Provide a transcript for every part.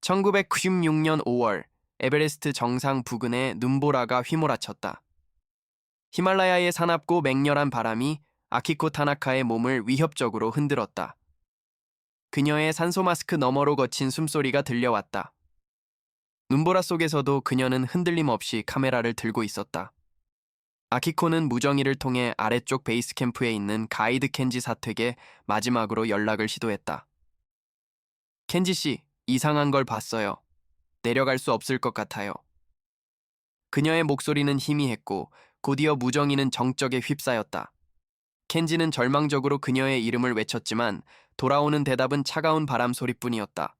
1996년 5월 에베레스트 정상 부근에 눈보라가 휘몰아쳤다. 히말라야의 사납고 맹렬한 바람이 아키코 타나카의 몸을 위협적으로 흔들었다. 그녀의 산소 마스크 너머로 거친 숨소리가 들려왔다. 눈보라 속에서도 그녀는 흔들림 없이 카메라를 들고 있었다. 아키코는 무정이를 통해 아래쪽 베이스 캠프에 있는 가이드 켄지 사택에 마지막으로 연락을 시도했다. 켄지 씨, 이상한 걸 봤어요. 내려갈 수 없을 것 같아요. 그녀의 목소리는 희미했고 곧이어 무정이는 정적에 휩싸였다. 켄지는 절망적으로 그녀의 이름을 외쳤지만 돌아오는 대답은 차가운 바람 소리뿐이었다.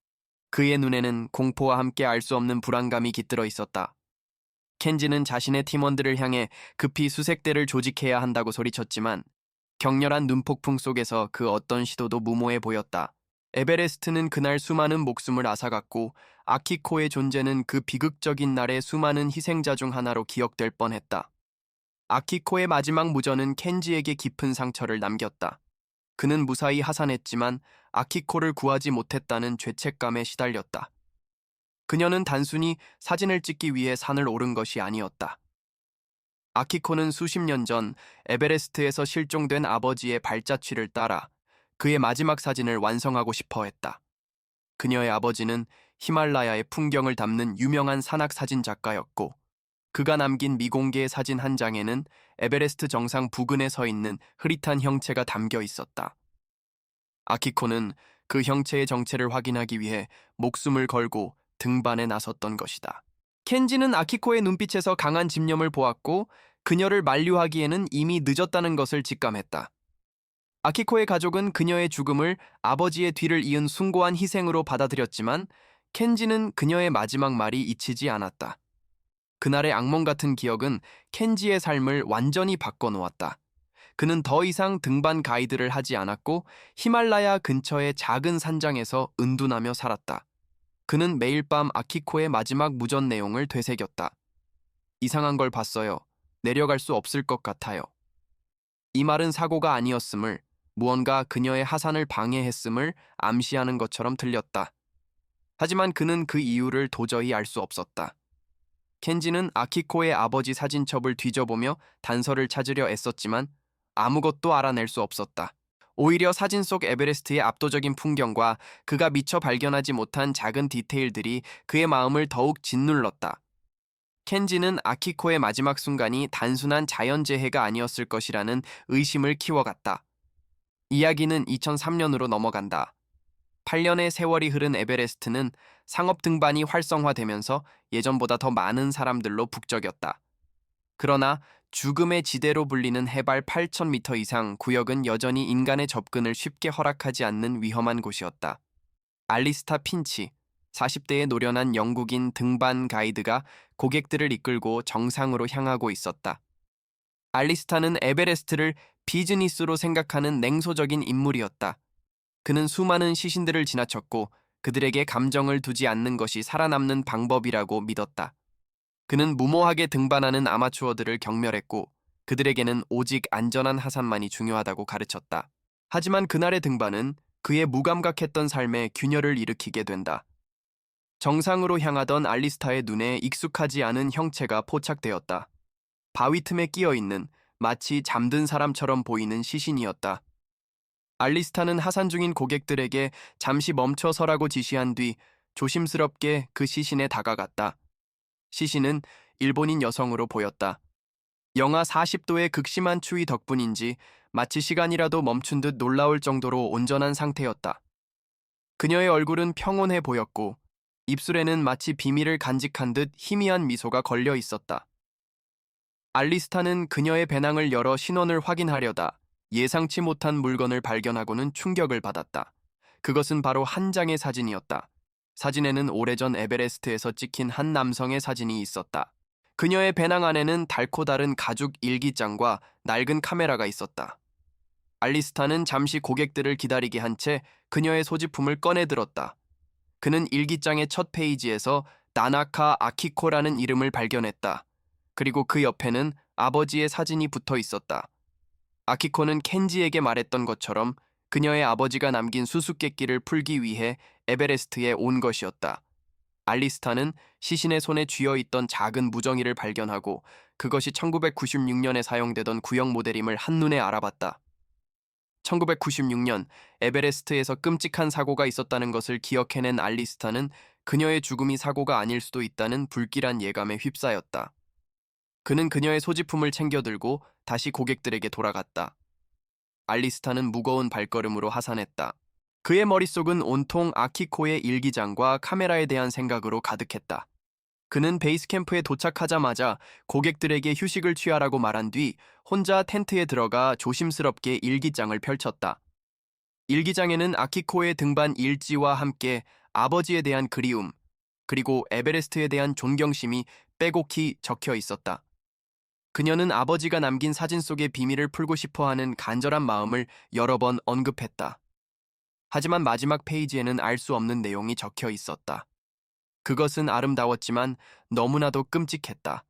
그의 눈에는 공포와 함께 알 수 없는 불안감이 깃들어 있었다. 켄지는 자신의 팀원들을 향해 급히 수색대를 조직해야 한다고 소리쳤지만 격렬한 눈폭풍 속에서 그 어떤 시도도 무모해 보였다. 에베레스트는 그날 수많은 목숨을 앗아갔고 아키코의 존재는 그 비극적인 날의 수많은 희생자 중 하나로 기억될 뻔했다. 아키코의 마지막 무전은 켄지에게 깊은 상처를 남겼다. 그는 무사히 하산했지만 아키코를 구하지 못했다는 죄책감에 시달렸다. 그녀는 단순히 사진을 찍기 위해 산을 오른 것이 아니었다. 아키코는 수십 년 전 에베레스트에서 실종된 아버지의 발자취를 따라 그의 마지막 사진을 완성하고 싶어 했다. 그녀의 아버지는 히말라야의 풍경을 담는 유명한 산악 사진 작가였고 그가 남긴 미공개 사진 한 장에는 에베레스트 정상 부근에 서 있는 흐릿한 형체가 담겨 있었다. 아키코는 그 형체의 정체를 확인하기 위해 목숨을 걸고 등반에 나섰던 것이다. 켄지는 아키코의 눈빛에서 강한 집념을 보았고 그녀를 만류하기에는 이미 늦었다는 것을 직감했다. 아키코의 가족은 그녀의 죽음을 아버지의 뒤를 이은 숭고한 희생으로 받아들였지만 켄지는 그녀의 마지막 말이 잊히지 않았다. 그날의 악몽 같은 기억은 켄지의 삶을 완전히 바꿔놓았다. 그는 더 이상 등반 가이드를 하지 않았고 히말라야 근처의 작은 산장에서 은둔하며 살았다. 그는 매일 밤 아키코의 마지막 무전 내용을 되새겼다. 이상한 걸 봤어요. 내려갈 수 없을 것 같아요. 이 말은 사고가 아니었음을, 무언가 그녀의 하산을 방해했음을 암시하는 것처럼 들렸다. 하지만 그는 그 이유를 도저히 알 수 없었다. 켄지는 아키코의 아버지 사진첩을 뒤져보며 단서를 찾으려 애썼지만 아무것도 알아낼 수 없었다. 오히려 사진 속 에베레스트의 압도적인 풍경과 그가 미처 발견하지 못한 작은 디테일들이 그의 마음을 더욱 짓눌렀다. 켄지는 아키코의 마지막 순간이 단순한 자연재해가 아니었을 것이라는 의심을 키워갔다. 이야기는 2003년으로 넘어간다. 8년의 세월이 흐른 에베레스트는 상업 등반이 활성화되면서 예전보다 더 많은 사람들로 북적였다. 그러나 죽음의 지대로 불리는 해발 8,000m 이상 구역은 여전히 인간의 접근을 쉽게 허락하지 않는 위험한 곳이었다. 알리스타 핀치, 40대의 노련한 영국인 등반 가이드가 고객들을 이끌고 정상으로 향하고 있었다. 알리스타는 에베레스트를 비즈니스로 생각하는 냉소적인 인물이었다. 그는 수많은 시신들을 지나쳤고 그들에게 감정을 두지 않는 것이 살아남는 방법이라고 믿었다. 그는 무모하게 등반하는 아마추어들을 경멸했고 그들에게는 오직 안전한 하산만이 중요하다고 가르쳤다. 하지만 그날의 등반은 그의 무감각했던 삶에 균열을 일으키게 된다. 정상으로 향하던 알리스타의 눈에 익숙하지 않은 형체가 포착되었다. 바위 틈에 끼어있는 마치 잠든 사람처럼 보이는 시신이었다. 알리스타는 하산 중인 고객들에게 잠시 멈춰 서라고 지시한 뒤 조심스럽게 그 시신에 다가갔다. 시신은 일본인 여성으로 보였다. 영하 40도의 극심한 추위 덕분인지 마치 시간이라도 멈춘 듯 놀라울 정도로 온전한 상태였다. 그녀의 얼굴은 평온해 보였고 입술에는 마치 비밀을 간직한 듯 희미한 미소가 걸려 있었다. 알리스타는 그녀의 배낭을 열어 신원을 확인하려다 예상치 못한 물건을 발견하고는 충격을 받았다. 그것은 바로 한 장의 사진이었다. 사진에는 오래전 에베레스트에서 찍힌 한 남성의 사진이 있었다. 그녀의 배낭 안에는 달코 다른 가죽 일기장과 낡은 카메라가 있었다. 알리스타는 잠시 고객들을 기다리게 한 채 그녀의 소지품을 꺼내 들었다. 그는 일기장의 첫 페이지에서 나나카 아키코라는 이름을 발견했다. 그리고 그 옆에는 아버지의 사진이 붙어 있었다. 아키코는 켄지에게 말했던 것처럼 그녀의 아버지가 남긴 수수께끼를 풀기 위해 에베레스트에 온 것이었다. 알리스타는 시신의 손에 쥐어 있던 작은 무정이를 발견하고 그것이 1996년에 사용되던 구형 모델임을 한눈에 알아봤다. 1996년 에베레스트에서 끔찍한 사고가 있었다는 것을 기억해낸 알리스타는 그녀의 죽음이 사고가 아닐 수도 있다는 불길한 예감에 휩싸였다. 그는 그녀의 소지품을 챙겨들고 다시 고객들에게 돌아갔다. 알리스타는 무거운 발걸음으로 하산했다. 그의 머릿속은 온통 아키코의 일기장과 카메라에 대한 생각으로 가득했다. 그는 베이스 캠프에 도착하자마자 고객들에게 휴식을 취하라고 말한 뒤 혼자 텐트에 들어가 조심스럽게 일기장을 펼쳤다. 일기장에는 아키코의 등반 일지와 함께 아버지에 대한 그리움, 그리고 에베레스트에 대한 존경심이 빼곡히 적혀 있었다. 그녀는 아버지가 남긴 사진 속의 비밀을 풀고 싶어 하는 간절한 마음을 여러 번 언급했다. 하지만 마지막 페이지에는 알 수 없는 내용이 적혀 있었다. 그것은 아름다웠지만 너무나도 끔찍했다.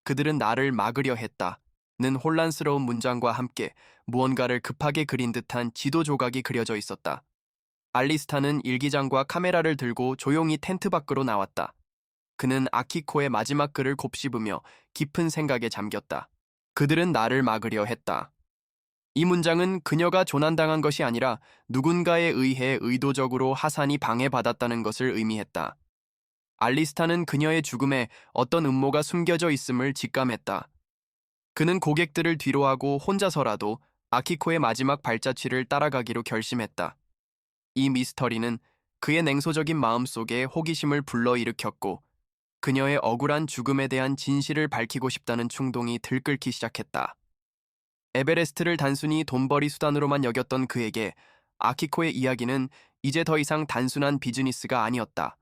그들은 나를 막으려 했다. 는 혼란스러운 문장과 함께 무언가를 급하게 그린 듯한 지도 조각이 그려져 있었다. 알리스타는 일기장과 카메라를 들고 조용히 텐트 밖으로 나왔다. 그는 아키코의 마지막 글을 곱씹으며 깊은 생각에 잠겼다. 그들은 나를 막으려 했다. 이 문장은 그녀가 조난당한 것이 아니라 누군가에 의해 의도적으로 하산이 방해받았다는 것을 의미했다. 알리스타는 그녀의 죽음에 어떤 음모가 숨겨져 있음을 직감했다. 그는 고객들을 뒤로하고 혼자서라도 아키코의 마지막 발자취를 따라가기로 결심했다. 이 미스터리는 그의 냉소적인 마음속에 호기심을 불러일으켰고 그녀의 억울한 죽음에 대한 진실을 밝히고 싶다는 충동이 들끓기 시작했다. 에베레스트를 단순히 돈벌이 수단으로만 여겼던 그에게 아키코의 이야기는 이제 더 이상 단순한 비즈니스가 아니었다.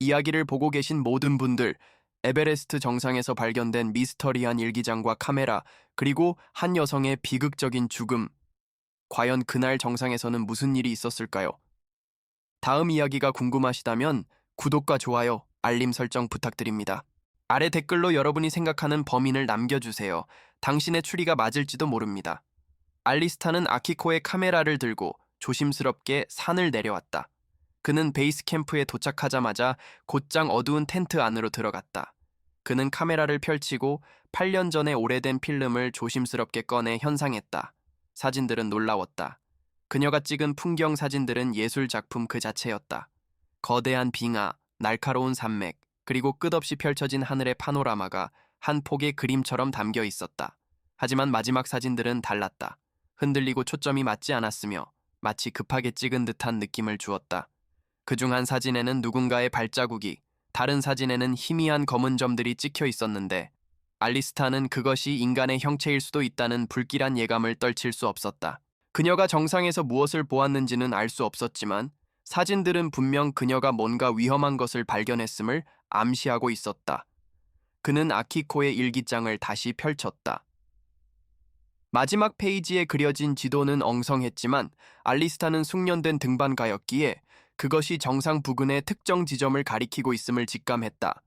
이야기를 보고 계신 모든 분들, 에베레스트 정상에서 발견된 미스터리한 일기장과 카메라, 그리고 한 여성의 비극적인 죽음. 과연 그날 정상에서는 무슨 일이 있었을까요? 다음 이야기가 궁금하시다면 구독과 좋아요, 알림 설정 부탁드립니다. 아래 댓글로 여러분이 생각하는 범인을 남겨주세요. 당신의 추리가 맞을지도 모릅니다. 알리스타는 아키코의 카메라를 들고 조심스럽게 산을 내려왔다. 그는 베이스 캠프에 도착하자마자 곧장 어두운 텐트 안으로 들어갔다. 그는 카메라를 펼치고 8년 전의 오래된 필름을 조심스럽게 꺼내 현상했다. 사진들은 놀라웠다. 그녀가 찍은 풍경 사진들은 예술 작품 그 자체였다. 거대한 빙하, 날카로운 산맥, 그리고 끝없이 펼쳐진 하늘의 파노라마가 한 폭의 그림처럼 담겨 있었다. 하지만 마지막 사진들은 달랐다. 흔들리고 초점이 맞지 않았으며 마치 급하게 찍은 듯한 느낌을 주었다. 그중 한 사진에는 누군가의 발자국이, 다른 사진에는 희미한 검은 점들이 찍혀 있었는데 알리스타는 그것이 인간의 형체일 수도 있다는 불길한 예감을 떨칠 수 없었다. 그녀가 정상에서 무엇을 보았는지는 알 수 없었지만 사진들은 분명 그녀가 뭔가 위험한 것을 발견했음을 암시하고 있었다. 그는 아키코의 일기장을 다시 펼쳤다. 마지막 페이지에 그려진 지도는 엉성했지만 알리스타는 숙련된 등반가였기에 그것이 정상 부근의 특정 지점을 가리키고 있음을 직감했다.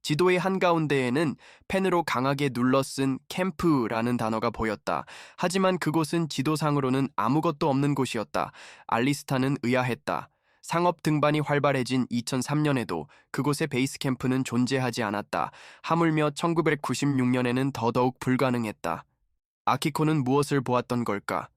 지도의 한가운데에는 펜으로 강하게 눌러 쓴 캠프라는 단어가 보였다. 하지만 그곳은 지도상으로는 아무것도 없는 곳이었다. 알리스타는 의아했다. 상업 등반이 활발해진 2003년에도 그곳의 베이스 캠프는 존재하지 않았다. 하물며 1996년에는 더더욱 불가능했다. 아키코는 무엇을 보았던 걸까?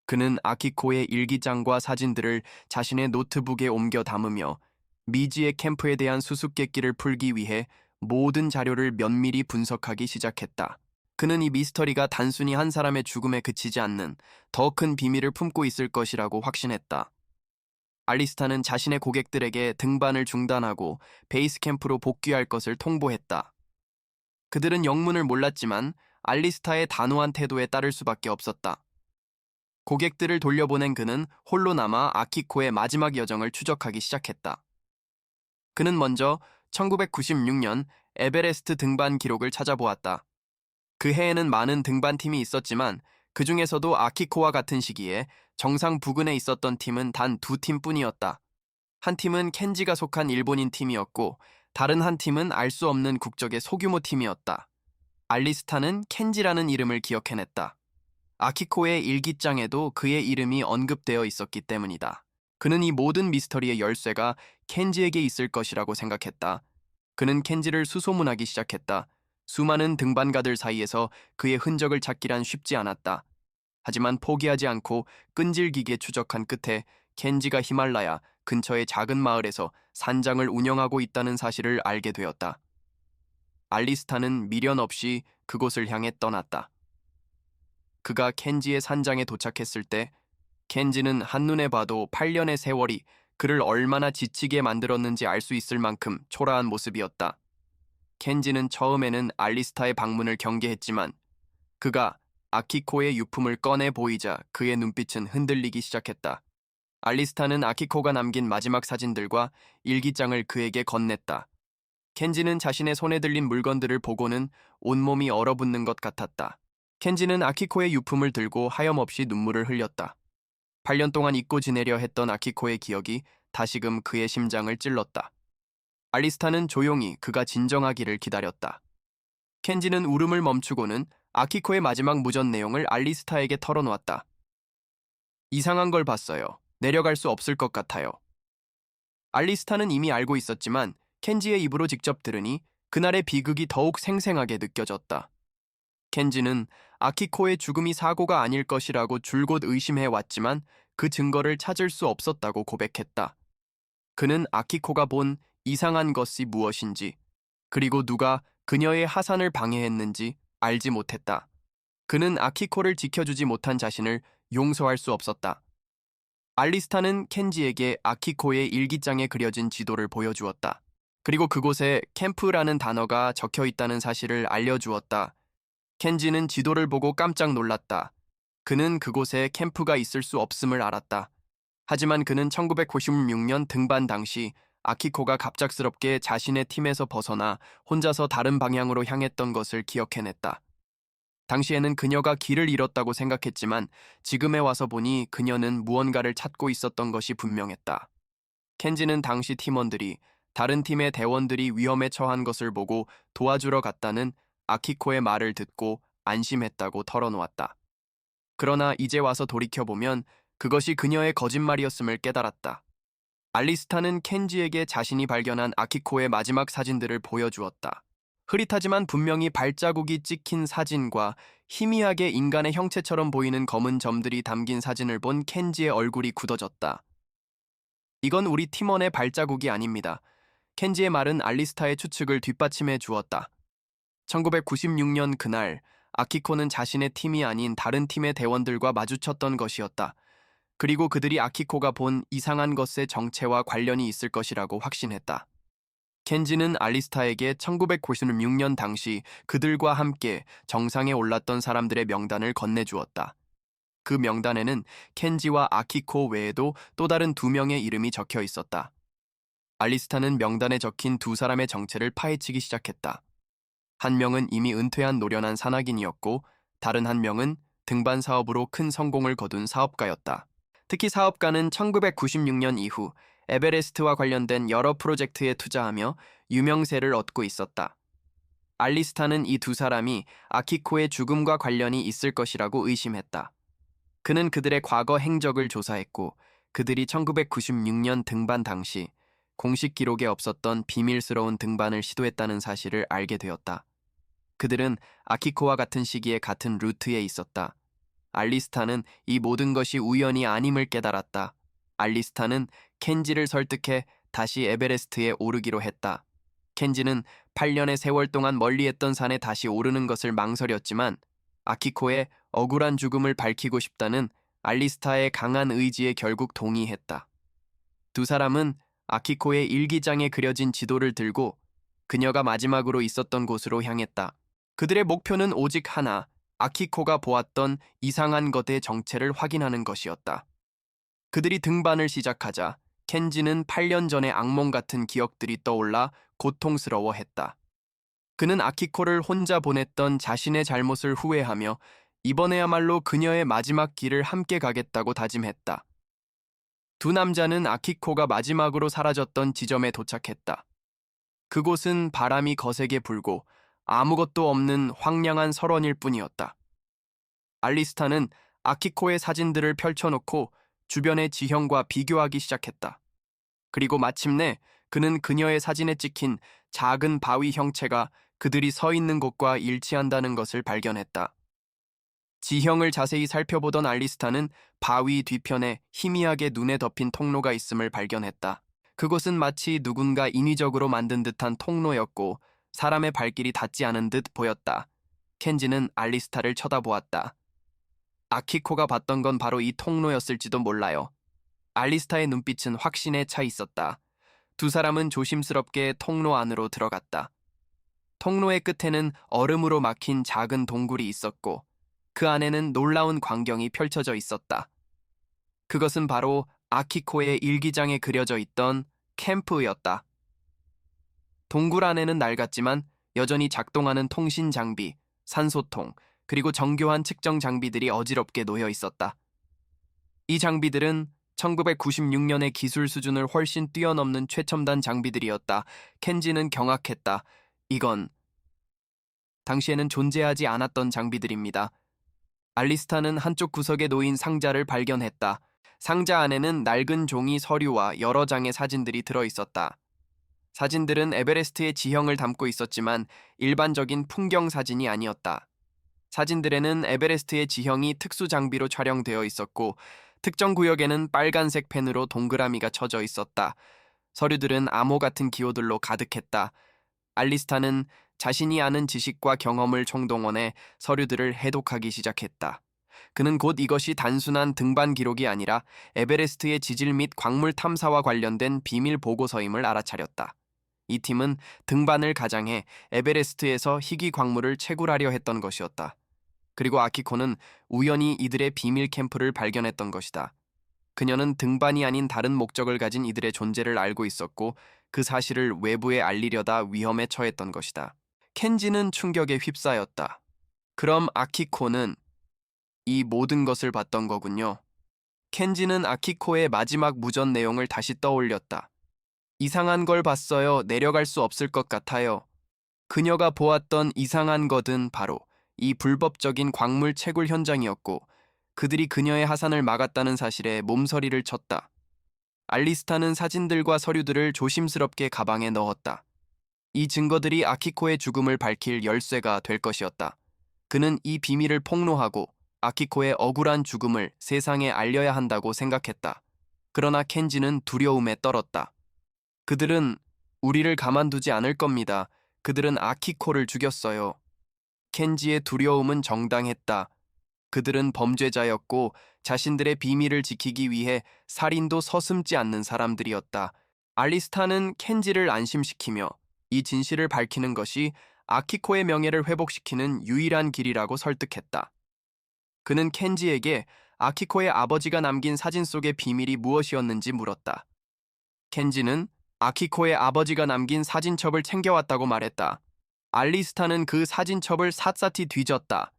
그는 아키코의 일기장과 사진들을 자신의 노트북에 옮겨 담으며 미지의 캠프에 대한 수수께끼를 풀기 위해 모든 자료를 면밀히 분석하기 시작했다. 그는 이 미스터리가 단순히 한 사람의 죽음에 그치지 않는 더 큰 비밀을 품고 있을 것이라고 확신했다. 알리스타는 자신의 고객들에게 등반을 중단하고 베이스 캠프로 복귀할 것을 통보했다. 그들은 영문을 몰랐지만 알리스타의 단호한 태도에 따를 수밖에 없었다. 고객들을 돌려보낸 그는 홀로 남아 아키코의 마지막 여정을 추적하기 시작했다. 그는 먼저 1996년 에베레스트 등반 기록을 찾아보았다. 그 해에는 많은 등반팀이 있었지만 그 중에서도 아키코와 같은 시기에 정상 부근에 있었던 팀은 단 2팀뿐이었다. 한 팀은 켄지가 속한 일본인 팀이었고 다른 한 팀은 알 수 없는 국적의 소규모 팀이었다. 알리스타는 켄지라는 이름을 기억해냈다. 아키코의 일기장에도 그의 이름이 언급되어 있었기 때문이다. 그는 이 모든 미스터리의 열쇠가 켄지에게 있을 것이라고 생각했다. 그는 켄지를 수소문하기 시작했다. 수많은 등반가들 사이에서 그의 흔적을 찾기란 쉽지 않았다. 하지만 포기하지 않고 끈질기게 추적한 끝에 켄지가 히말라야 근처의 작은 마을에서 산장을 운영하고 있다는 사실을 알게 되었다. 알리스타는 미련 없이 그곳을 향해 떠났다. 그가 켄지의 산장에 도착했을 때 켄지는 한눈에 봐도 8년의 세월이 그를 얼마나 지치게 만들었는지 알 수 있을 만큼 초라한 모습이었다. 켄지는 처음에는 알리스타의 방문을 경계했지만 그가 아키코의 유품을 꺼내 보이자 그의 눈빛은 흔들리기 시작했다. 알리스타는 아키코가 남긴 마지막 사진들과 일기장을 그에게 건넸다. 켄지는 자신의 손에 들린 물건들을 보고는 온몸이 얼어붙는 것 같았다. 켄지는 아키코의 유품을 들고 하염없이 눈물을 흘렸다. 8년 동안 잊고 지내려 했던 아키코의 기억이 다시금 그의 심장을 찔렀다. 알리스타는 조용히 그가 진정하기를 기다렸다. 켄지는 울음을 멈추고는 아키코의 마지막 무전 내용을 알리스타에게 털어놓았다. 이상한 걸 봤어요. 내려갈 수 없을 것 같아요. 알리스타는 이미 알고 있었지만 켄지의 입으로 직접 들으니 그날의 비극이 더욱 생생하게 느껴졌다. 켄지는 아키코의 죽음이 사고가 아닐 것이라고 줄곧 의심해 왔지만 그 증거를 찾을 수 없었다고 고백했다. 그는 아키코가 본 이상한 것이 무엇인지, 그리고 누가 그녀의 하산을 방해했는지 알지 못했다. 그는 아키코를 지켜주지 못한 자신을 용서할 수 없었다. 알리스타는 켄지에게 아키코의 일기장에 그려진 지도를 보여주었다. 그리고 그곳에 캠프라는 단어가 적혀 있다는 사실을 알려주었다. 켄지는 지도를 보고 깜짝 놀랐다. 그는 그곳에 캠프가 있을 수 없음을 알았다. 하지만 그는 1996년 등반 당시 아키코가 갑작스럽게 자신의 팀에서 벗어나 혼자서 다른 방향으로 향했던 것을 기억해냈다. 당시에는 그녀가 길을 잃었다고 생각했지만 지금에 와서 보니 그녀는 무언가를 찾고 있었던 것이 분명했다. 켄지는 당시 팀원들이 다른 팀의 대원들이 위험에 처한 것을 보고 도와주러 갔다는 아키코의 말을 듣고 안심했다고 털어놓았다. 그러나 이제 와서 돌이켜보면 그것이 그녀의 거짓말이었음을 깨달았다. 알리스타는 켄지에게 자신이 발견한 아키코의 마지막 사진들을 보여주었다. 흐릿하지만 분명히 발자국이 찍힌 사진과 희미하게 인간의 형체처럼 보이는 검은 점들이 담긴 사진을 본 켄지의 얼굴이 굳어졌다. 이건 우리 팀원의 발자국이 아닙니다. 켄지의 말은 알리스타의 추측을 뒷받침해 주었다. 1996년 그날 아키코는 자신의 팀이 아닌 다른 팀의 대원들과 마주쳤던 것이었다. 그리고 그들이 아키코가 본 이상한 것의 정체와 관련이 있을 것이라고 확신했다. 켄지는 알리스타에게 1996년 당시 그들과 함께 정상에 올랐던 사람들의 명단을 건네주었다. 그 명단에는 켄지와 아키코 외에도 또 다른 2명의 이름이 적혀 있었다. 알리스타는 명단에 적힌 2사람의 정체를 파헤치기 시작했다. 한 명은 이미 은퇴한 노련한 산악인이었고 다른 한 명은 등반 사업으로 큰 성공을 거둔 사업가였다. 특히 사업가는 1996년 이후 에베레스트와 관련된 여러 프로젝트에 투자하며 유명세를 얻고 있었다. 알리스타는 이 2사람이 아키코의 죽음과 관련이 있을 것이라고 의심했다. 그는 그들의 과거 행적을 조사했고 그들이 1996년 등반 당시 공식 기록에 없었던 비밀스러운 등반을 시도했다는 사실을 알게 되었다. 그들은 아키코와 같은 시기에 같은 루트에 있었다. 알리스타는 이 모든 것이 우연이 아님을 깨달았다. 알리스타는 켄지를 설득해 다시 에베레스트에 오르기로 했다. 켄지는 8년의 세월 동안 멀리했던 산에 다시 오르는 것을 망설였지만 아키코의 억울한 죽음을 밝히고 싶다는 알리스타의 강한 의지에 결국 동의했다. 2사람은 아키코의 일기장에 그려진 지도를 들고 그녀가 마지막으로 있었던 곳으로 향했다. 그들의 목표는 오직 하나, 아키코가 보았던 이상한 것의 정체를 확인하는 것이었다. 그들이 등반을 시작하자 켄지는 8년 전의 악몽 같은 기억들이 떠올라 고통스러워했다. 그는 아키코를 혼자 보냈던 자신의 잘못을 후회하며 이번에야말로 그녀의 마지막 길을 함께 가겠다고 다짐했다. 2 남자는 아키코가 마지막으로 사라졌던 지점에 도착했다. 그곳은 바람이 거세게 불고 아무것도 없는 황량한 설원일 뿐이었다. 알리스타는 아키코의 사진들을 펼쳐놓고 주변의 지형과 비교하기 시작했다. 그리고 마침내 그는 그녀의 사진에 찍힌 작은 바위 형체가 그들이 서 있는 곳과 일치한다는 것을 발견했다. 지형을 자세히 살펴보던 알리스타는 바위 뒤편에 희미하게 눈에 덮인 통로가 있음을 발견했다. 그곳은 마치 누군가 인위적으로 만든 듯한 통로였고 사람의 발길이 닿지 않은 듯 보였다. 켄지는 알리스타를 쳐다보았다. 아키코가 봤던 건 바로 이 통로였을지도 몰라요. 알리스타의 눈빛은 확신에 차 있었다. 두 사람은 조심스럽게 통로 안으로 들어갔다. 통로의 끝에는 얼음으로 막힌 작은 동굴이 있었고 그 안에는 놀라운 광경이 펼쳐져 있었다. 그것은 바로 아키코의 일기장에 그려져 있던 캠프였다. 동굴 안에는 낡았지만 여전히 작동하는 통신 장비, 산소통, 그리고 정교한 측정 장비들이 어지럽게 놓여 있었다. 이 장비들은 1996년의 기술 수준을 훨씬 뛰어넘는 최첨단 장비들이었다. 켄지는 경악했다. 이건 당시에는 존재하지 않았던 장비들입니다. 알리스타는 한쪽 구석에 놓인 상자를 발견했다. 상자 안에는 낡은 종이 서류와 여러 장의 사진들이 들어있었다. 사진들은 에베레스트의 지형을 담고 있었지만 일반적인 풍경 사진이 아니었다. 사진들에는 에베레스트의 지형이 특수 장비로 촬영되어 있었고 특정 구역에는 빨간색 펜으로 동그라미가 쳐져 있었다. 서류들은 암호 같은 기호들로 가득했다. 알리스타는 자신이 아는 지식과 경험을 총동원해 서류들을 해독하기 시작했다. 그는 곧 이것이 단순한 등반 기록이 아니라 에베레스트의 지질 및 광물 탐사와 관련된 비밀 보고서임을 알아차렸다. 이 팀은 등반을 가장해 에베레스트에서 희귀 광물을 채굴하려 했던 것이었다. 그리고 아키코는 우연히 이들의 비밀 캠프를 발견했던 것이다. 그녀는 등반이 아닌 다른 목적을 가진 이들의 존재를 알고 있었고 그 사실을 외부에 알리려다 위험에 처했던 것이다. 켄지는 충격에 휩싸였다. 그럼 아키코는 이 모든 것을 봤던 거군요. 켄지는 아키코의 마지막 무전 내용을 다시 떠올렸다. 이상한 걸 봤어요. 내려갈 수 없을 것 같아요. 그녀가 보았던 이상한 것은 바로 이 불법적인 광물 채굴 현장이었고 그들이 그녀의 하산을 막았다는 사실에 몸서리를 쳤다. 알리스타는 사진들과 서류들을 조심스럽게 가방에 넣었다. 이 증거들이 아키코의 죽음을 밝힐 열쇠가 될 것이었다. 그는 이 비밀을 폭로하고 아키코의 억울한 죽음을 세상에 알려야 한다고 생각했다. 그러나 켄지는 두려움에 떨었다. 그들은 우리를 가만두지 않을 겁니다. 그들은 아키코를 죽였어요. 켄지의 두려움은 정당했다. 그들은 범죄자였고 자신들의 비밀을 지키기 위해 살인도 서슴지 않는 사람들이었다. 알리스타는 켄지를 안심시키며 이 진실을 밝히는 것이 아키코의 명예를 회복시키는 유일한 길이라고 설득했다. 그는 켄지에게 아키코의 아버지가 남긴 사진 속의 비밀이 무엇이었는지 물었다. 켄지는 아키코의 아버지가 남긴 사진첩을 챙겨왔다고 말했다. 알리스타는 그 사진첩을 샅샅이 뒤졌다.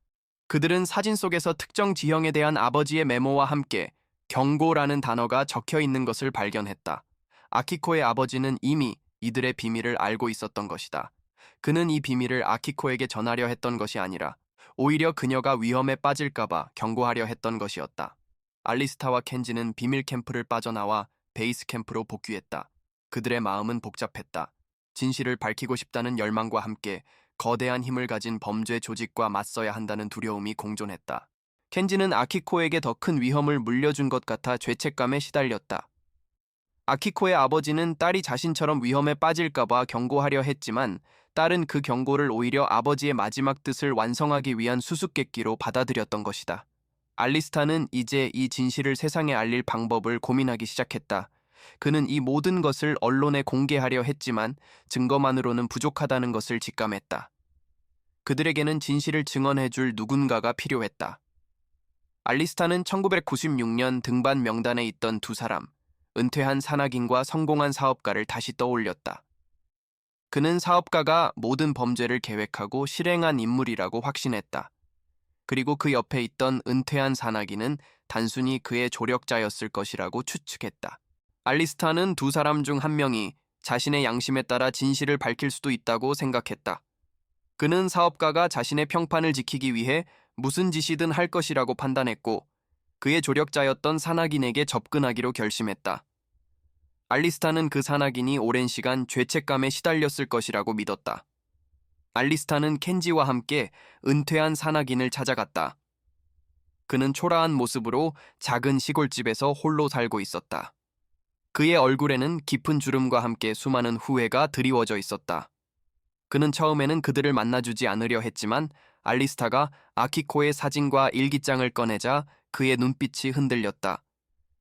그들은 사진 속에서 특정 지형에 대한 아버지의 메모와 함께 경고라는 단어가 적혀 있는 것을 발견했다. 아키코의 아버지는 이미 이들의 비밀을 알고 있었던 것이다. 그는 이 비밀을 아키코에게 전하려 했던 것이 아니라 오히려 그녀가 위험에 빠질까봐 경고하려 했던 것이었다. 알리스타와 켄지는 비밀 캠프를 빠져나와 베이스 캠프로 복귀했다. 그들의 마음은 복잡했다. 진실을 밝히고 싶다는 열망과 함께 거대한 힘을 가진 범죄 조직과 맞서야 한다는 두려움이 공존했다. 켄지는 아키코에게 더 큰 위험을 물려준 것 같아 죄책감에 시달렸다. 아키코의 아버지는 딸이 자신처럼 위험에 빠질까봐 경고하려 했지만 딸은 그 경고를 오히려 아버지의 마지막 뜻을 완성하기 위한 수수께끼로 받아들였던 것이다. 알리스타는 이제 이 진실을 세상에 알릴 방법을 고민하기 시작했다. 그는 이 모든 것을 언론에 공개하려 했지만 증거만으로는 부족하다는 것을 직감했다. 그들에게는 진실을 증언해줄 누군가가 필요했다. 알리스타는 1996년 등반 명단에 있던 두 사람, 은퇴한 산악인과 성공한 사업가를 다시 떠올렸다. 그는 사업가가 모든 범죄를 계획하고 실행한 인물이라고 확신했다. 그리고 그 옆에 있던 은퇴한 산악인은 단순히 그의 조력자였을 것이라고 추측했다. 알리스타는 두 사람 중 한 명이 자신의 양심에 따라 진실을 밝힐 수도 있다고 생각했다. 그는 사업가가 자신의 평판을 지키기 위해 무슨 짓이든 할 것이라고 판단했고 그의 조력자였던 산악인에게 접근하기로 결심했다. 알리스타는 그 산악인이 오랜 시간 죄책감에 시달렸을 것이라고 믿었다. 알리스타는 켄지와 함께 은퇴한 산악인을 찾아갔다. 그는 초라한 모습으로 작은 시골집에서 홀로 살고 있었다. 그의 얼굴에는 깊은 주름과 함께 수많은 후회가 드리워져 있었다. 그는 처음에는 그들을 만나주지 않으려 했지만 알리스타가 아키코의 사진과 일기장을 꺼내자 그의 눈빛이 흔들렸다.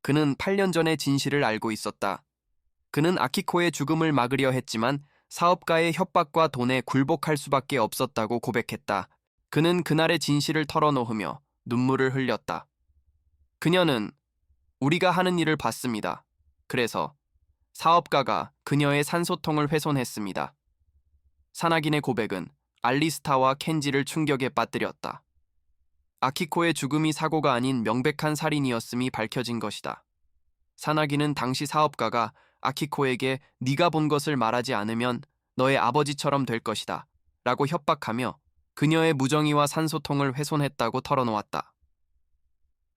그는 8년 전의 진실을 알고 있었다. 그는 아키코의 죽음을 막으려 했지만 사업가의 협박과 돈에 굴복할 수밖에 없었다고 고백했다. 그는 그날의 진실을 털어놓으며 눈물을 흘렸다. 그녀는 우리가 하는 일을 봤습니다. 그래서 사업가가 그녀의 산소통을 훼손했습니다. 산악인의 고백은 알리스타와 켄지를 충격에 빠뜨렸다. 아키코의 죽음이 사고가 아닌 명백한 살인이었음이 밝혀진 것이다. 산악인은 당시 사업가가 아키코에게 네가 본 것을 말하지 않으면 너의 아버지처럼 될 것이다 라고 협박하며 그녀의 무정의와 산소통을 훼손했다고 털어놓았다.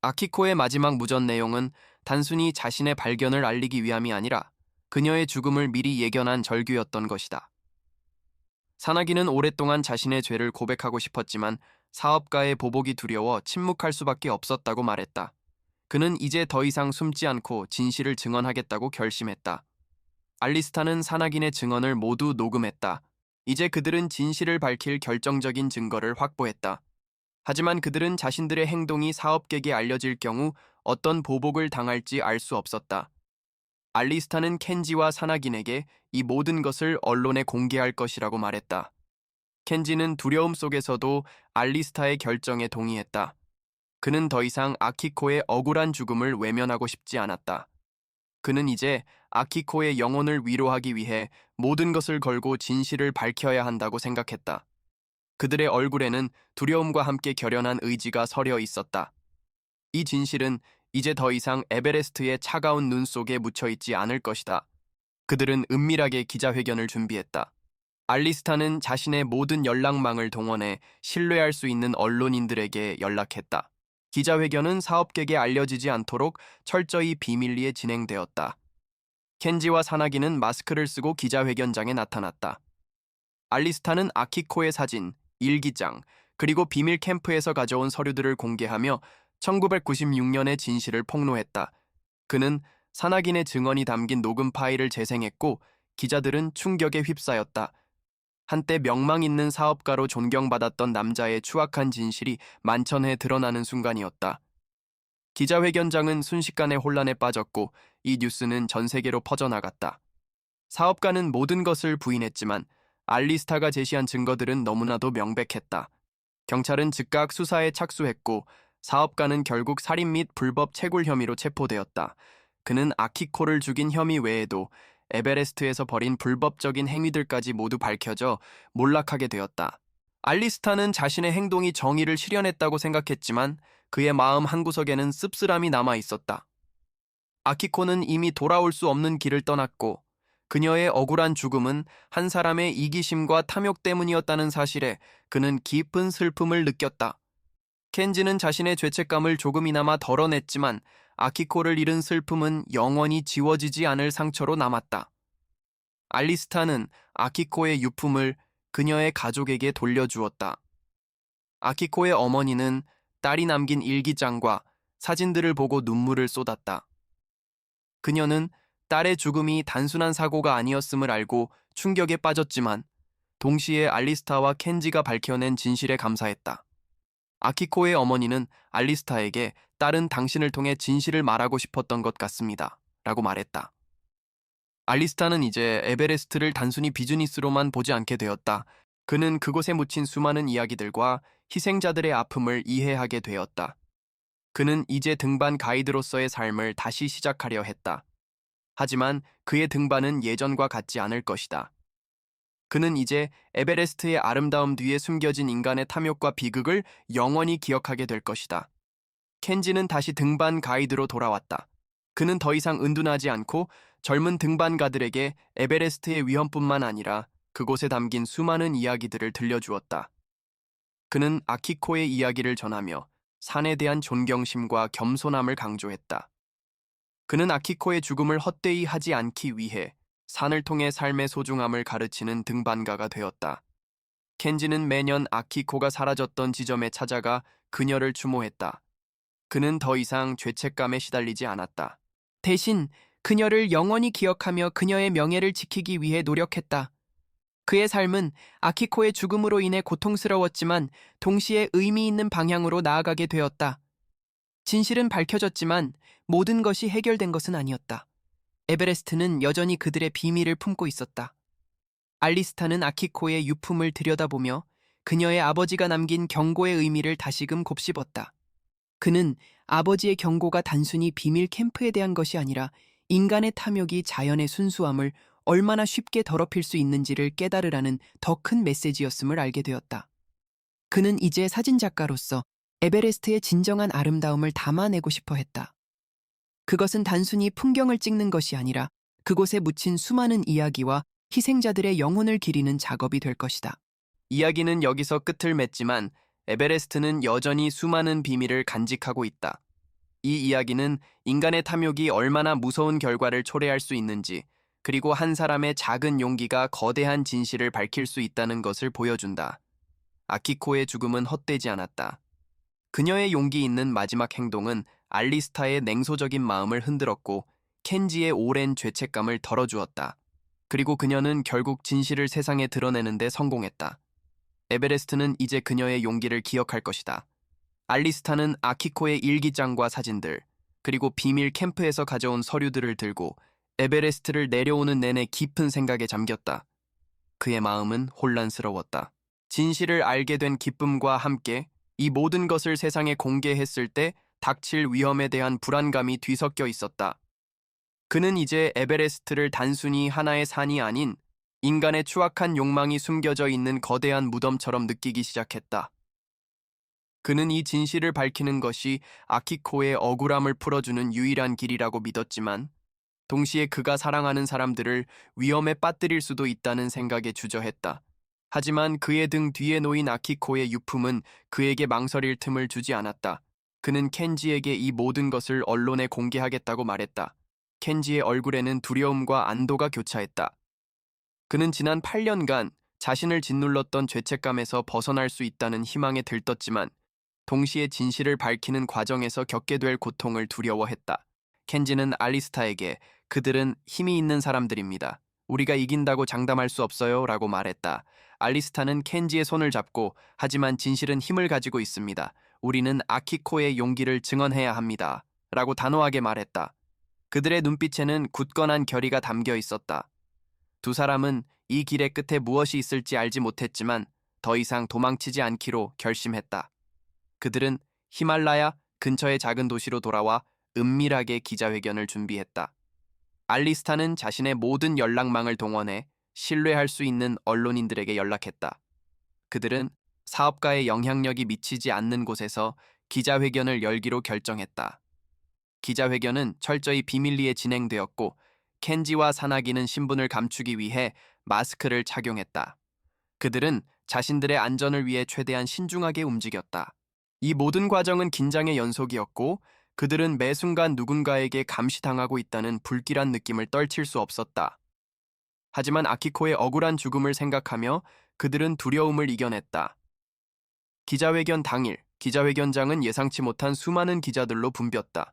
아키코의 마지막 무전 내용은 단순히 자신의 발견을 알리기 위함이 아니라 그녀의 죽음을 미리 예견한 절규였던 것이다. 산악인은 오랫동안 자신의 죄를 고백하고 싶었지만 사업가의 보복이 두려워 침묵할 수밖에 없었다고 말했다. 그는 이제 더 이상 숨지 않고 진실을 증언하겠다고 결심했다. 알리스타는 산악인의 증언을 모두 녹음했다. 이제 그들은 진실을 밝힐 결정적인 증거를 확보했다. 하지만 그들은 자신들의 행동이 사업객에 알려질 경우 어떤 보복을 당할지 알 수 없었다. 알리스타는 켄지와 산악인에게 이 모든 것을 언론에 공개할 것이라고 말했다. 켄지는 두려움 속에서도 알리스타의 결정에 동의했다. 그는 더 이상 아키코의 억울한 죽음을 외면하고 싶지 않았다. 그는 이제 아키코의 영혼을 위로하기 위해 모든 것을 걸고 진실을 밝혀야 한다고 생각했다. 그들의 얼굴에는 두려움과 함께 결연한 의지가 서려 있었다. 이 진실은 이제 더 이상 에베레스트의 차가운 눈 속에 묻혀있지 않을 것이다. 그들은 은밀하게 기자회견을 준비했다. 알리스타는 자신의 모든 연락망을 동원해 신뢰할 수 있는 언론인들에게 연락했다. 기자회견은 사업객에 알려지지 않도록 철저히 비밀리에 진행되었다. 켄지와 산악인은 마스크를 쓰고 기자회견장에 나타났다. 알리스타는 아키코의 사진, 일기장, 그리고 비밀 캠프에서 가져온 서류들을 공개하며 1996년의 진실을 폭로했다. 그는 산악인의 증언이 담긴 녹음 파일을 재생했고 기자들은 충격에 휩싸였다. 한때 명망 있는 사업가로 존경받았던 남자의 추악한 진실이 만천해 드러나는 순간이었다. 기자회견장은 순식간에 혼란에 빠졌고 이 뉴스는 전 세계로 퍼져나갔다. 사업가는 모든 것을 부인했지만 알리스타가 제시한 증거들은 너무나도 명백했다. 경찰은 즉각 수사에 착수했고 사업가는 결국 살인 및 불법 채굴 혐의로 체포되었다. 그는 아키코를 죽인 혐의 외에도 에베레스트에서 벌인 불법적인 행위들까지 모두 밝혀져 몰락하게 되었다. 알리스타는 자신의 행동이 정의를 실현했다고 생각했지만 그의 마음 한구석에는 씁쓸함이 남아 있었다. 아키코는 이미 돌아올 수 없는 길을 떠났고 그녀의 억울한 죽음은 한 사람의 이기심과 탐욕 때문이었다는 사실에 그는 깊은 슬픔을 느꼈다. 켄지는 자신의 죄책감을 조금이나마 덜어냈지만 아키코를 잃은 슬픔은 영원히 지워지지 않을 상처로 남았다. 알리스타는 아키코의 유품을 그녀의 가족에게 돌려주었다. 아키코의 어머니는 딸이 남긴 일기장과 사진들을 보고 눈물을 쏟았다. 그녀는 딸의 죽음이 단순한 사고가 아니었음을 알고 충격에 빠졌지만 동시에 알리스타와 켄지가 밝혀낸 진실에 감사했다. 아키코의 어머니는 알리스타에게 딸은 당신을 통해 진실을 말하고 싶었던 것 같습니다. 라고 말했다. 알리스타는 이제 에베레스트를 단순히 비즈니스로만 보지 않게 되었다. 그는 그곳에 묻힌 수많은 이야기들과 희생자들의 아픔을 이해하게 되었다. 그는 이제 등반 가이드로서의 삶을 다시 시작하려 했다. 하지만 그의 등반은 예전과 같지 않을 것이다. 그는 이제 에베레스트의 아름다움 뒤에 숨겨진 인간의 탐욕과 비극을 영원히 기억하게 될 것이다. 켄지는 다시 등반 가이드로 돌아왔다. 그는 더 이상 은둔하지 않고 젊은 등반가들에게 에베레스트의 위험뿐만 아니라 그곳에 담긴 수많은 이야기들을 들려주었다. 그는 아키코의 이야기를 전하며 산에 대한 존경심과 겸손함을 강조했다. 그는 아키코의 죽음을 헛되이 하지 않기 위해 산을 통해 삶의 소중함을 가르치는 등반가가 되었다. 켄지는 매년 아키코가 사라졌던 지점에 찾아가 그녀를 추모했다. 그는 더 이상 죄책감에 시달리지 않았다. 대신 그녀를 영원히 기억하며 그녀의 명예를 지키기 위해 노력했다. 그의 삶은 아키코의 죽음으로 인해 고통스러웠지만 동시에 의미 있는 방향으로 나아가게 되었다. 진실은 밝혀졌지만 모든 것이 해결된 것은 아니었다. 에베레스트는 여전히 그들의 비밀을 품고 있었다. 알리스타는 아키코의 유품을 들여다보며 그녀의 아버지가 남긴 경고의 의미를 다시금 곱씹었다. 그는 아버지의 경고가 단순히 비밀 캠프에 대한 것이 아니라 인간의 탐욕이 자연의 순수함을 얼마나 쉽게 더럽힐 수 있는지를 깨달으라는 더 큰 메시지였음을 알게 되었다. 그는 이제 사진작가로서 에베레스트의 진정한 아름다움을 담아내고 싶어 했다. 그것은 단순히 풍경을 찍는 것이 아니라 그곳에 묻힌 수많은 이야기와 희생자들의 영혼을 기리는 작업이 될 것이다. 이야기는 여기서 끝을 맺지만 에베레스트는 여전히 수많은 비밀을 간직하고 있다. 이 이야기는 인간의 탐욕이 얼마나 무서운 결과를 초래할 수 있는지, 그리고 한 사람의 작은 용기가 거대한 진실을 밝힐 수 있다는 것을 보여준다. 아키코의 죽음은 헛되지 않았다. 그녀의 용기 있는 마지막 행동은 알리스타의 냉소적인 마음을 흔들었고 켄지의 오랜 죄책감을 덜어주었다. 그리고 그녀는 결국 진실을 세상에 드러내는 데 성공했다. 에베레스트는 이제 그녀의 용기를 기억할 것이다. 알리스타는 아키코의 일기장과 사진들, 그리고 비밀 캠프에서 가져온 서류들을 들고 에베레스트를 내려오는 내내 깊은 생각에 잠겼다. 그의 마음은 혼란스러웠다. 진실을 알게 된 기쁨과 함께 이 모든 것을 세상에 공개했을 때 닥칠 위험에 대한 불안감이 뒤섞여 있었다. 그는 이제 에베레스트를 단순히 하나의 산이 아닌 인간의 추악한 욕망이 숨겨져 있는 거대한 무덤처럼 느끼기 시작했다. 그는 이 진실을 밝히는 것이 아키코의 억울함을 풀어주는 유일한 길이라고 믿었지만 동시에 그가 사랑하는 사람들을 위험에 빠뜨릴 수도 있다는 생각에 주저했다. 하지만 그의 등 뒤에 놓인 아키코의 유품은 그에게 망설일 틈을 주지 않았다. 그는 켄지에게 이 모든 것을 언론에 공개하겠다고 말했다. 켄지의 얼굴에는 두려움과 안도가 교차했다. 그는 지난 8년간 자신을 짓눌렀던 죄책감에서 벗어날 수 있다는 희망에 들떴지만 동시에 진실을 밝히는 과정에서 겪게 될 고통을 두려워했다. 켄지는 알리스타에게 그들은 힘이 있는 사람들입니다. 우리가 이긴다고 장담할 수 없어요 라고 말했다. 알리스타는 켄지의 손을 잡고 하지만 진실은 힘을 가지고 있습니다. 우리는 아키코의 용기를 증언해야 합니다. 라고 단호하게 말했다. 그들의 눈빛에는 굳건한 결의가 담겨 있었다. 두 사람은 이 길의 끝에 무엇이 있을지 알지 못했지만 더 이상 도망치지 않기로 결심했다. 그들은 히말라야 근처의 작은 도시로 돌아와 은밀하게 기자회견을 준비했다. 알리스타는 자신의 모든 연락망을 동원해 신뢰할 수 있는 언론인들에게 연락했다. 그들은 사업가의 영향력이 미치지 않는 곳에서 기자회견을 열기로 결정했다. 기자회견은 철저히 비밀리에 진행되었고 켄지와 사나기는 신분을 감추기 위해 마스크를 착용했다. 그들은 자신들의 안전을 위해 최대한 신중하게 움직였다. 이 모든 과정은 긴장의 연속이었고 그들은 매 순간 누군가에게 감시당하고 있다는 불길한 느낌을 떨칠 수 없었다. 하지만 아키코의 억울한 죽음을 생각하며 그들은 두려움을 이겨냈다. 기자회견 당일, 기자회견장은 예상치 못한 수많은 기자들로 붐볐다.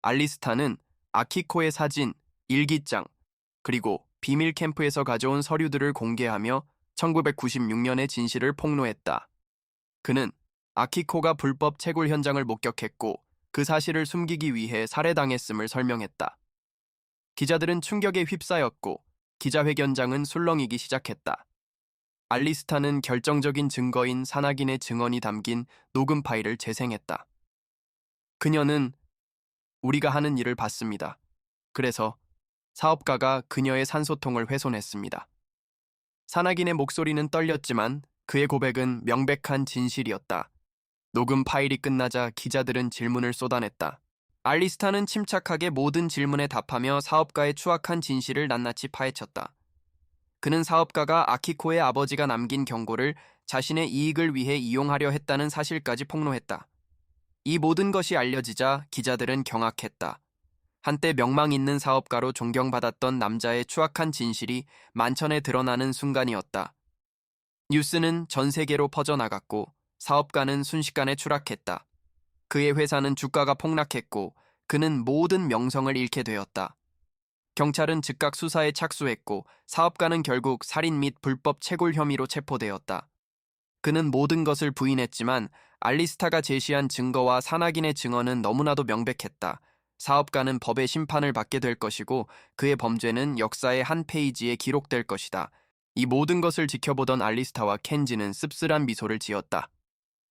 알리스타는 아키코의 사진, 일기장, 그리고 비밀 캠프에서 가져온 서류들을 공개하며 1996년의 진실을 폭로했다. 그는 아키코가 불법 채굴 현장을 목격했고 그 사실을 숨기기 위해 살해당했음을 설명했다. 기자들은 충격에 휩싸였고 기자회견장은 술렁이기 시작했다. 알리스타는 결정적인 증거인 산악인의 증언이 담긴 녹음 파일을 재생했다. 그녀는 우리가 하는 일을 봤습니다. 그래서 사업가가 그녀의 산소통을 훼손했습니다. 산악인의 목소리는 떨렸지만 그의 고백은 명백한 진실이었다. 녹음 파일이 끝나자 기자들은 질문을 쏟아냈다. 알리스타는 침착하게 모든 질문에 답하며 사업가의 추악한 진실을 낱낱이 파헤쳤다. 그는 사업가가 아키코의 아버지가 남긴 경고를 자신의 이익을 위해 이용하려 했다는 사실까지 폭로했다. 이 모든 것이 알려지자 기자들은 경악했다. 한때 명망 있는 사업가로 존경받았던 남자의 추악한 진실이 만천에 드러나는 순간이었다. 뉴스는 전 세계로 퍼져나갔고 사업가는 순식간에 추락했다. 그의 회사는 주가가 폭락했고 그는 모든 명성을 잃게 되었다. 경찰은 즉각 수사에 착수했고 사업가는 결국 살인 및 불법 채굴 혐의로 체포되었다. 그는 모든 것을 부인했지만 알리스타가 제시한 증거와 산악인의 증언은 너무나도 명백했다. 사업가는 법의 심판을 받게 될 것이고 그의 범죄는 역사의 한 페이지에 기록될 것이다. 이 모든 것을 지켜보던 알리스타와 켄지는 씁쓸한 미소를 지었다.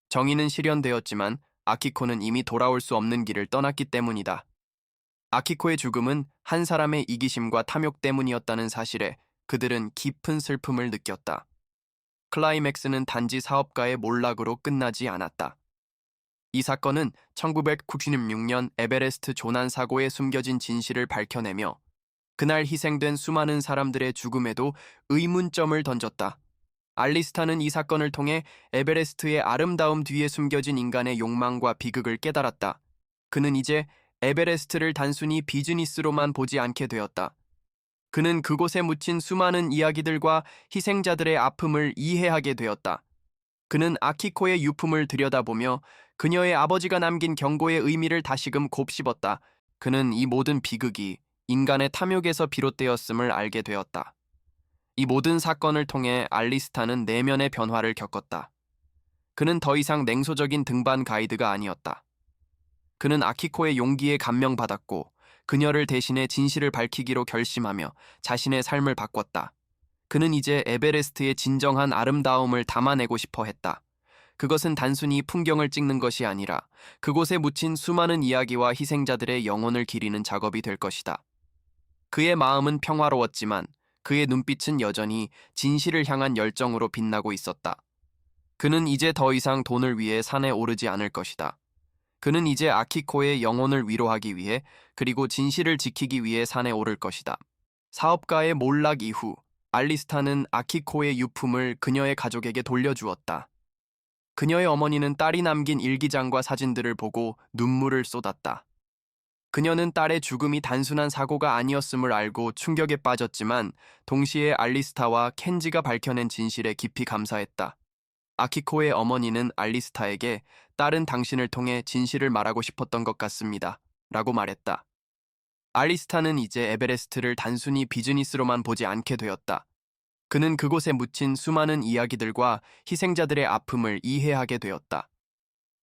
정의는 실현되었지만 아키코는 이미 돌아올 수 없는 길을 떠났기 때문이다. 아키코의 죽음은 한 사람의 이기심과 탐욕 때문이었다는 사실에 그들은 깊은 슬픔을 느꼈다. 클라이맥스는 단지 사업가의 몰락으로 끝나지 않았다. 이 사건은 1996년 에베레스트 조난 사고에 숨겨진 진실을 밝혀내며 그날 희생된 수많은 사람들의 죽음에도 의문점을 던졌다. 알리스타는 이 사건을 통해 에베레스트의 아름다움 뒤에 숨겨진 인간의 욕망과 비극을 깨달았다. 그는 이제 에베레스트를 단순히 비즈니스로만 보지 않게 되었다. 그는 그곳에 묻힌 수많은 이야기들과 희생자들의 아픔을 이해하게 되었다. 그는 아키코의 유품을 들여다보며 그녀의 아버지가 남긴 경고의 의미를 다시금 곱씹었다. 그는 이 모든 비극이 인간의 탐욕에서 비롯되었음을 알게 되었다. 이 모든 사건을 통해 알리스타는 내면의 변화를 겪었다. 그는 더 이상 냉소적인 등반 가이드가 아니었다. 그는 아키코의 용기에 감명받았고 그녀를 대신해 진실을 밝히기로 결심하며 자신의 삶을 바꿨다. 그는 이제 에베레스트의 진정한 아름다움을 담아내고 싶어 했다. 그것은 단순히 풍경을 찍는 것이 아니라 그곳에 묻힌 수많은 이야기와 희생자들의 영혼을 기리는 작업이 될 것이다. 그의 마음은 평화로웠지만 그의 눈빛은 여전히 진실을 향한 열정으로 빛나고 있었다. 그는 이제 더 이상 돈을 위해 산에 오르지 않을 것이다. 그는 이제 아키코의 영혼을 위로하기 위해 그리고 진실을 지키기 위해 산에 오를 것이다. 사업가의 몰락 이후 알리스타는 아키코의 유품을 그녀의 가족에게 돌려주었다. 그녀의 어머니는 딸이 남긴 일기장과 사진들을 보고 눈물을 쏟았다. 그녀는 딸의 죽음이 단순한 사고가 아니었음을 알고 충격에 빠졌지만 동시에 알리스타와 켄지가 밝혀낸 진실에 깊이 감사했다. 아키코의 어머니는 알리스타에게 딸은 당신을 통해 진실을 말하고 싶었던 것 같습니다. 라고 말했다. 알리스타는 이제 에베레스트를 단순히 비즈니스로만 보지 않게 되었다. 그는 그곳에 묻힌 수많은 이야기들과 희생자들의 아픔을 이해하게 되었다.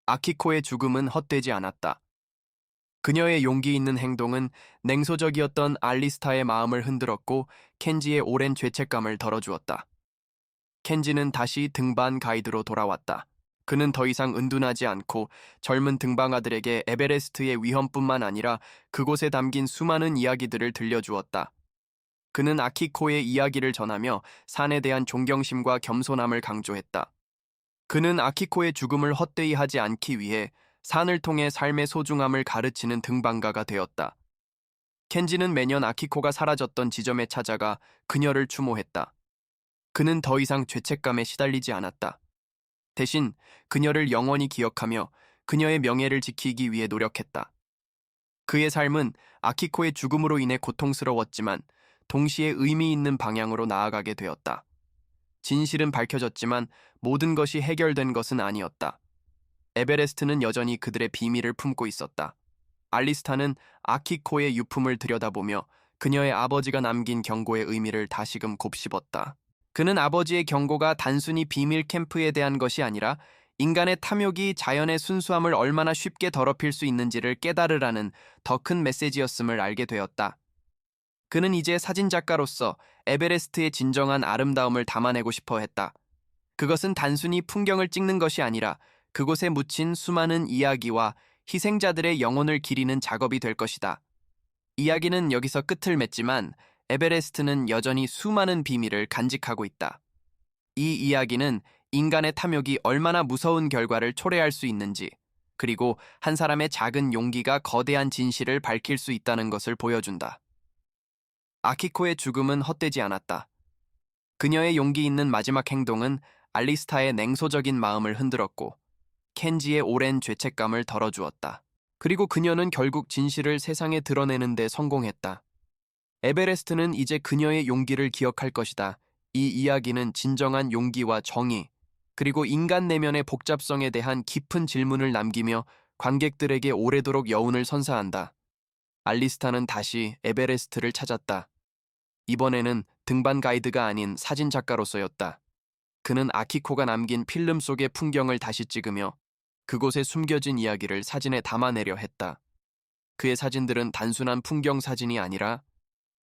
아키코의 죽음은 헛되지 않았다. 그녀의 용기 있는 행동은 냉소적이었던 알리스타의 마음을 흔들었고 켄지의 오랜 죄책감을 덜어주었다. 켄지는 다시 등반 가이드로 돌아왔다. 그는 더 이상 은둔하지 않고 젊은 등반가들에게 에베레스트의 위험뿐만 아니라 그곳에 담긴 수많은 이야기들을 들려주었다. 그는 아키코의 이야기를 전하며 산에 대한 존경심과 겸손함을 강조했다. 그는 아키코의 죽음을 헛되이 하지 않기 위해 산을 통해 삶의 소중함을 가르치는 등반가가 되었다. 켄지는 매년 아키코가 사라졌던 지점에 찾아가 그녀를 추모했다. 그는 더 이상 죄책감에 시달리지 않았다. 대신 그녀를 영원히 기억하며 그녀의 명예를 지키기 위해 노력했다. 그의 삶은 아키코의 죽음으로 인해 고통스러웠지만 동시에 의미 있는 방향으로 나아가게 되었다. 진실은 밝혀졌지만 모든 것이 해결된 것은 아니었다. 에베레스트는 여전히 그들의 비밀을 품고 있었다. 알리스타는 아키코의 유품을 들여다보며 그녀의 아버지가 남긴 경고의 의미를 다시금 곱씹었다. 그는 아버지의 경고가 단순히 비밀 캠프에 대한 것이 아니라 인간의 탐욕이 자연의 순수함을 얼마나 쉽게 더럽힐 수 있는지를 깨달으라는 더 큰 메시지였음을 알게 되었다. 그는 이제 사진작가로서 에베레스트의 진정한 아름다움을 담아내고 싶어 했다. 그것은 단순히 풍경을 찍는 것이 아니라 그곳에 묻힌 수많은 이야기와 희생자들의 영혼을 기리는 작업이 될 것이다. 이야기는 여기서 끝을 맺지만 에베레스트는 여전히 수많은 비밀을 간직하고 있다. 이 이야기는 인간의 탐욕이 얼마나 무서운 결과를 초래할 수 있는지, 그리고 한 사람의 작은 용기가 거대한 진실을 밝힐 수 있다는 것을 보여준다. 아키코의 죽음은 헛되지 않았다. 그녀의 용기 있는 마지막 행동은 알리스타의 냉소적인 마음을 흔들었고 켄지의 오랜 죄책감을 덜어주었다. 그리고 그녀는 결국 진실을 세상에 드러내는 데 성공했다. 에베레스트는 이제 그녀의 용기를 기억할 것이다. 이 이야기는 진정한 용기와 정의, 그리고 인간 내면의 복잡성에 대한 깊은 질문을 남기며 관객들에게 오래도록 여운을 선사한다. 알리스타는 다시 에베레스트를 찾았다. 이번에는 등반 가이드가 아닌 사진 작가로서였다. 그는 아키코가 남긴 필름 속의 풍경을 다시 찍으며 그곳에 숨겨진 이야기를 사진에 담아내려 했다. 그의 사진들은 단순한 풍경 사진이 아니라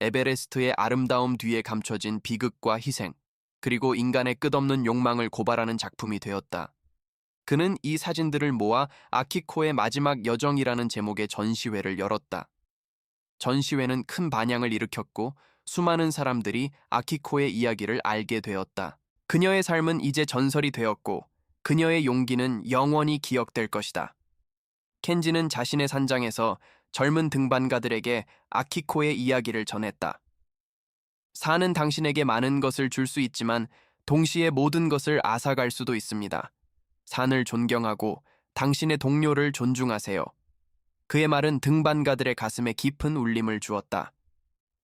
에베레스트의 아름다움 뒤에 감춰진 비극과 희생, 그리고 인간의 끝없는 욕망을 고발하는 작품이 되었다. 그는 이 사진들을 모아 아키코의 마지막 여정이라는 제목의 전시회를 열었다. 전시회는 큰 반향을 일으켰고 수많은 사람들이 아키코의 이야기를 알게 되었다. 그녀의 삶은 이제 전설이 되었고 그녀의 용기는 영원히 기억될 것이다. 켄지는 자신의 산장에서 젊은 등반가들에게 아키코의 이야기를 전했다. 사는 당신에게 많은 것을 줄 수 있지만 동시에 모든 것을 앗아갈 수도 있습니다. 산을 존경하고 당신의 동료를 존중하세요. 그의 말은 등반가들의 가슴에 깊은 울림을 주었다.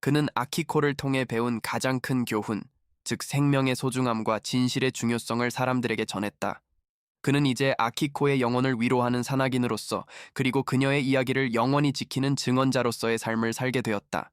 그는 아키코를 통해 배운 가장 큰 교훈, 즉 생명의 소중함과 진실의 중요성을 사람들에게 전했다. 그는 이제 아키코의 영혼을 위로하는 산악인으로서 그리고 그녀의 이야기를 영원히 지키는 증언자로서의 삶을 살게 되었다.